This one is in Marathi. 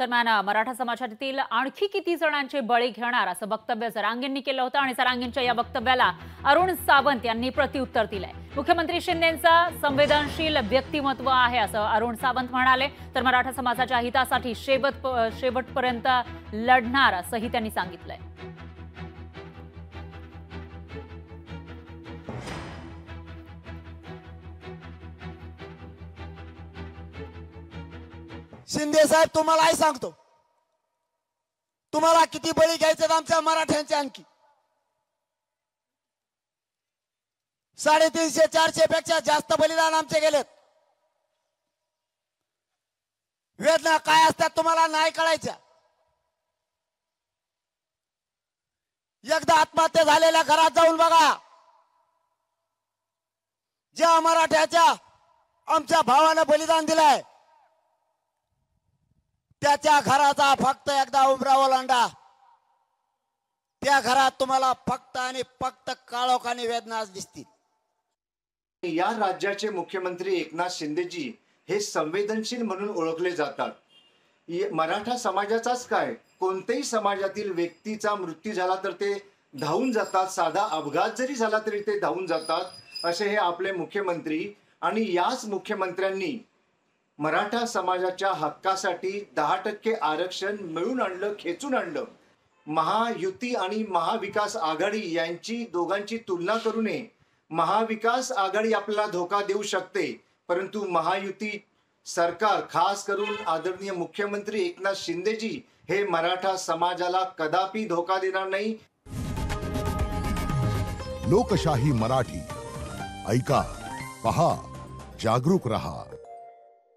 दरम्यान मराठा समाजातील आणखी किती जणांचे बळी घेणार असं वक्तव्य जरांगेंनी केलं होतं आणि जरांगेंच्या या वक्तव्याला अरुण सावंत यांनी प्रत्युत्तर दिलंय। मुख्यमंत्री शिंदेंचा संवेदनशील व्यक्तिमत्व आहे असं अरुण सावंत म्हणाले, तर मराठा समाजाच्या हितासाठी शेवटपर्यंत लढणार असंही त्यांनी सांगितलंय। शिंदे साहेब तुम्हालाही सांगतो, तुम्हाला किती बळी घ्यायचे आमच्या मराठ्यांचे आणखी 350-400 पेक्षा जास्त बलिदान आमचे गेलेत। वेदना काय असतात तुम्हाला नाही कळायच्या। एकदा आत्महत्या झालेल्या घरात जाऊन बघा, ज्या मराठ्याच्या आमच्या भावानं बलिदान दिलंय त्याच्या घराचा फक्त एकदा उमरा ओलांडा, त्या घरात तुम्हाला फक्त आणि फक्त काळोखाने वेदना दिसतील। या राज्याचे मुख्यमंत्री एकनाथ शिंदेजी हे संवेदनशील म्हणून ओळखले जातात। मराठा समाजाचाच काय, कोणत्याही समाजातील व्यक्तीचा मृत्यू झाला तर ते धावून जातात, साधा अपघात जरी झाला तरी ते धावून जातात असे हे आपले मुख्यमंत्री। आणि याच मुख्यमंत्र्यांनी मराठा समाजाच्या हक्कासाठी 10% आरक्षण मिळून आणलं, खेचून आणलं। महायुती आणि महाविकास आघाडी यांची दोघांची तुलना करू नये। महाविकास आघाडी आपल्याला धोका देऊ शकते, परंतु महायुती सरकार खास करून आदरणीय मुख्यमंत्री एकनाथ शिंदेजी हे मराठा समाजाला कदापि धोका देणार नाही। लोकशाही मराठी ऐका, पहा, जागरूक रहा।